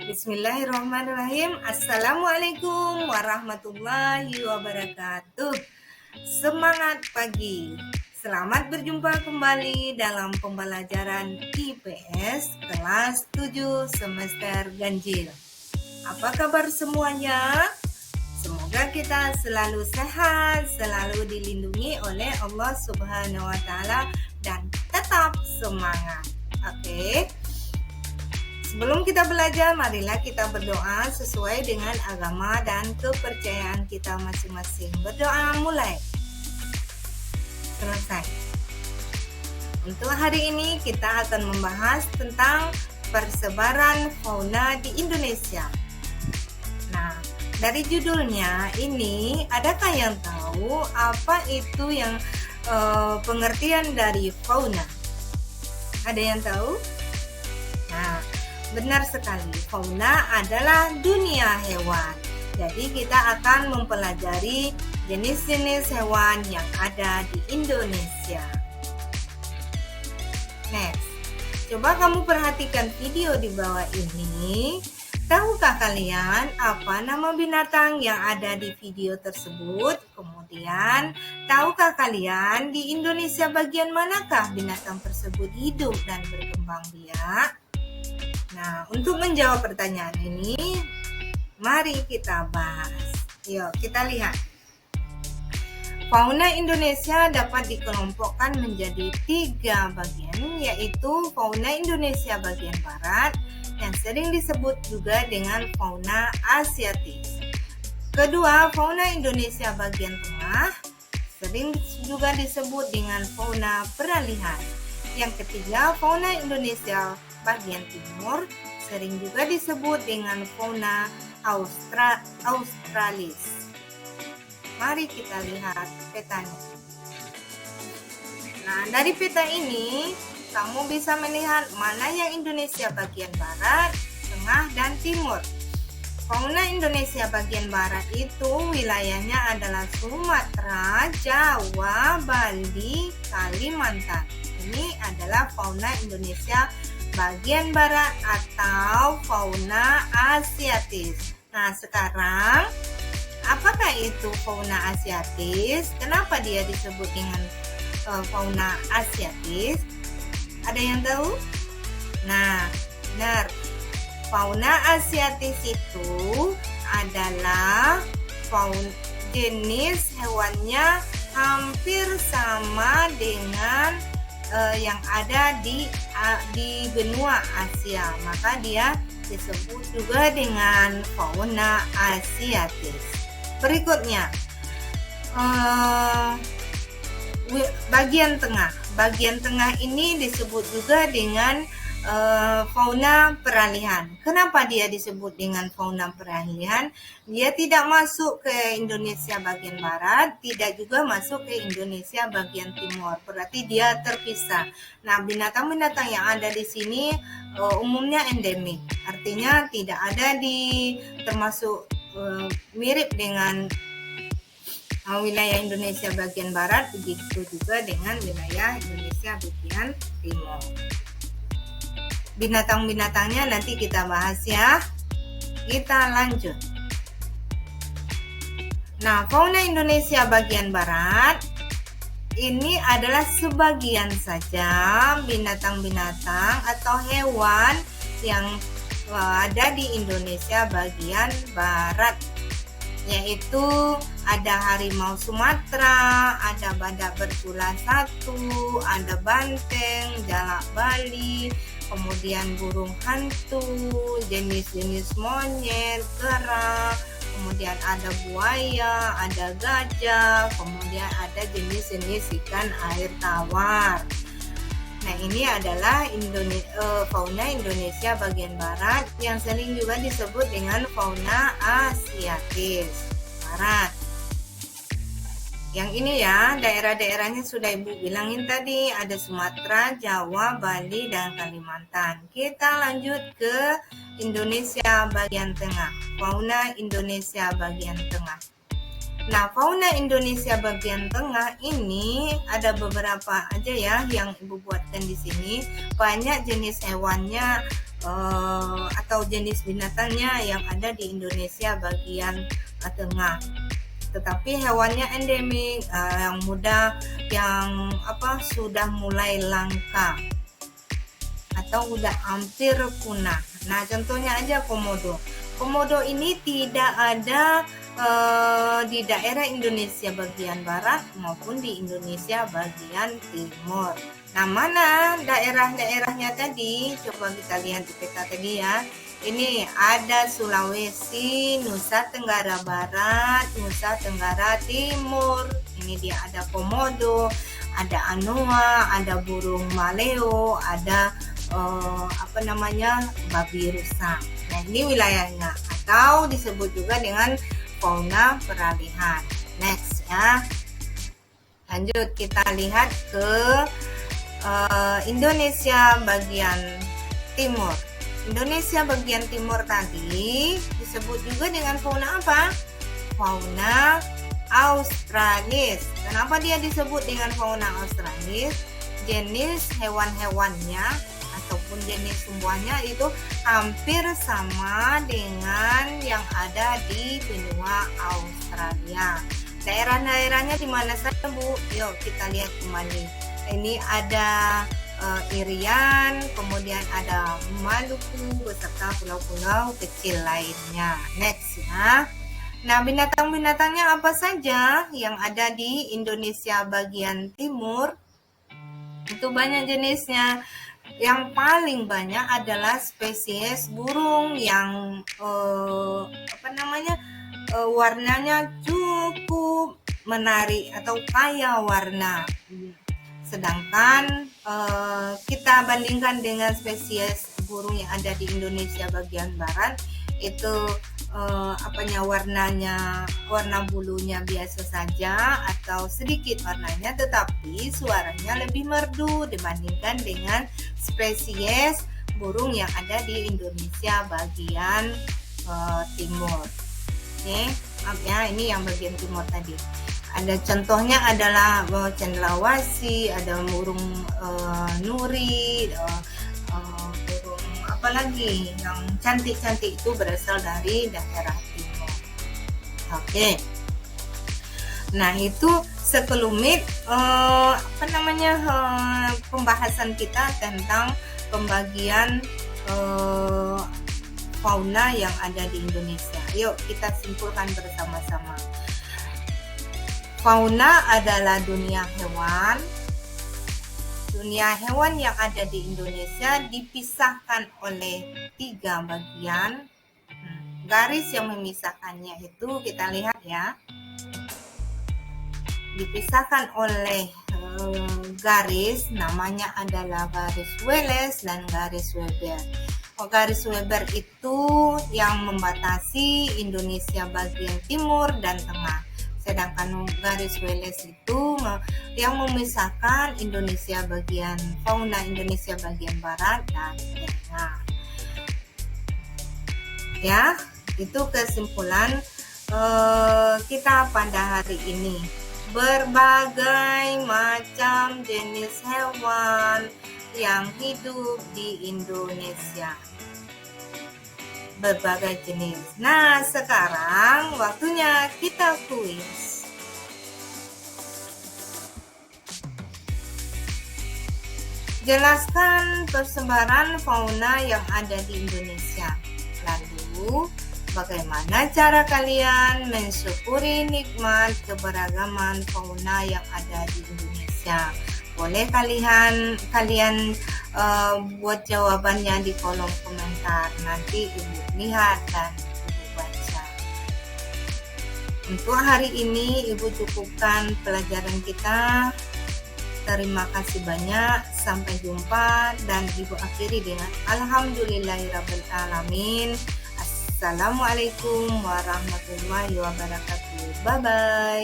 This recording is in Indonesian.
Bismillahirrahmanirrahim. Assalamualaikum warahmatullahi wabarakatuh. Semangat pagi. Selamat berjumpa kembali dalam pembelajaran IPS kelas 7 semester ganjil. Apa kabar semuanya? Semoga kita selalu sehat, selalu dilindungi oleh Allah Subhanahu wa taala dan tetap semangat. Oke. Sebelum kita belajar, marilah kita berdoa sesuai dengan agama dan kepercayaan kita masing-masing. Berdoa mulai. Selesai. Untuk hari ini kita akan membahas tentang persebaran fauna di Indonesia. Nah, dari judulnya ini, adakah yang tahu apa itu yang pengertian dari fauna? Ada yang tahu? Nah, benar sekali, fauna adalah dunia hewan. Jadi kita akan mempelajari jenis-jenis hewan yang ada di Indonesia. Next, coba kamu perhatikan video di bawah ini. Tahukah kalian apa nama binatang yang ada di video tersebut? Kemudian, tahukah kalian di Indonesia bagian manakah binatang tersebut hidup dan berkembang biak? Nah, untuk menjawab pertanyaan ini, mari kita bahas. Yuk, kita lihat. Fauna Indonesia dapat dikelompokkan menjadi 3 bagian, yaitu fauna Indonesia bagian barat, yang sering disebut juga dengan fauna asiatis. Kedua, fauna Indonesia bagian tengah, sering juga disebut dengan fauna peralihan. Yang ketiga, fauna Indonesia bagian timur, sering juga disebut dengan fauna australis. Mari kita lihat petanya. Nah, dari peta ini kamu bisa melihat mana yang Indonesia bagian barat, tengah, dan timur. Fauna Indonesia bagian barat itu wilayahnya adalah Sumatera, Jawa, Bali, Kalimantan. Ini adalah fauna Indonesia bagian barat atau fauna asiatis. Nah, sekarang apakah itu fauna asiatis? Kenapa dia disebut dengan fauna asiatis? Ada yang tahu? Nah, benar. Fauna asiatis itu adalah jenis hewannya hampir sama dengan yang ada di benua Asia, maka dia disebut juga dengan fauna asiatis. Berikutnya, bagian tengah. Bagian tengah ini disebut juga dengan fauna peralihan. Kenapa dia disebut dengan fauna peralihan? Dia tidak masuk ke Indonesia bagian barat, tidak juga masuk ke Indonesia bagian timur. Berarti dia terpisah. Nah, binatang-binatang yang ada di sini umumnya endemik. Artinya tidak ada termasuk mirip dengan wilayah Indonesia bagian barat, begitu juga dengan wilayah Indonesia bagian timur. Binatang-binatangnya nanti kita bahas ya. Kita lanjut. Nah, fauna Indonesia bagian barat ini adalah sebagian saja binatang-binatang atau hewan yang ada di Indonesia bagian barat, yaitu ada harimau Sumatera, ada badak bertulang 1, ada banteng, jalak Bali, kemudian burung hantu, jenis-jenis monyet, kera, kemudian ada buaya, ada gajah, kemudian ada jenis-jenis ikan air tawar. Nah, ini adalah fauna Indonesia bagian barat yang sering juga disebut dengan fauna asiatis barat. Yang ini ya, daerah-daerahnya sudah Ibu bilangin tadi, ada Sumatera, Jawa, Bali, dan Kalimantan. Kita lanjut ke Indonesia bagian tengah, fauna Indonesia bagian tengah. Nah, fauna Indonesia bagian tengah ini ada beberapa aja ya yang Ibu buatkan di sini. Banyak jenis hewannya atau jenis binatangnya yang ada di Indonesia bagian tengah. Tetapi hewannya endemik, yang mudah, yang sudah mulai langka atau udah hampir punah. Nah, contohnya aja komodo. Komodo ini tidak ada di daerah Indonesia bagian barat maupun di Indonesia bagian timur. Nah, mana daerah-daerahnya tadi? Coba kita lihat di peta tadi ya. Ini ada Sulawesi, Nusa Tenggara Barat, Nusa Tenggara Timur. Ini dia ada komodo, ada anoa, ada burung maleo, ada babi rusa. Nah, ini wilayahnya atau disebut juga dengan fauna peralihan. Next ya. Lanjut kita lihat ke Indonesia bagian timur. Indonesia bagian timur tadi disebut juga dengan fauna apa? Fauna Australis. Kenapa dia disebut dengan fauna Australis? Jenis hewan-hewannya ataupun jenis tumbuhannya itu hampir sama dengan yang ada di benua Australia. Daerah-daerahnya di mana saja, Bu? Yuk kita lihat kembali. Ini ada Irian, kemudian ada Maluku beserta pulau-pulau kecil lainnya. Next ya. Nah, binatang-binatangnya apa saja yang ada di Indonesia bagian timur? Itu banyak jenisnya. Yang paling banyak adalah spesies burung yang warnanya cukup menarik atau kaya warna. Sedangkan kita bandingkan dengan spesies burung yang ada di Indonesia bagian barat, itu warna bulunya biasa saja atau sedikit warnanya, tetapi suaranya lebih merdu dibandingkan dengan spesies burung yang ada di Indonesia bagian timur. Oke, maaf ya, ini yang bagian timur tadi. Ada contohnya adalah cendrawasih, ada burung nuri, burung apalagi yang cantik-cantik itu berasal dari daerah timur. Oke. Nah, itu sekelumit pembahasan kita tentang pembagian fauna yang ada di Indonesia. Yuk kita simpulkan bersama-sama. Fauna adalah dunia hewan. Dunia hewan yang ada di Indonesia dipisahkan oleh 3 bagian. Garis yang memisahkannya itu kita lihat ya. Dipisahkan oleh garis, namanya adalah garis Wallace dan garis Weber. Garis Weber itu yang membatasi Indonesia bagian timur dan tengah. Sedangkan garis Wallace itu yang memisahkan fauna Indonesia bagian barat dan tengah. Ya, itu kesimpulan kita pada hari ini. Berbagai macam jenis hewan yang hidup di Indonesia. Berbagai jenis. Nah, sekarang waktunya kita kuis. Jelaskan persebaran fauna yang ada di Indonesia. Lalu, bagaimana cara kalian mensyukuri nikmat keberagaman fauna yang ada di Indonesia? Boleh kalian buat jawabannya di kolom komentar. Nanti Ibu lihat dan Ibu baca. Untuk hari ini Ibu cukupkan pelajaran kita. Terima kasih banyak. Sampai jumpa dan Ibu akhiri dengan alhamdulillahirabbil alamin. Assalamualaikum warahmatullahi wabarakatuh. Bye bye.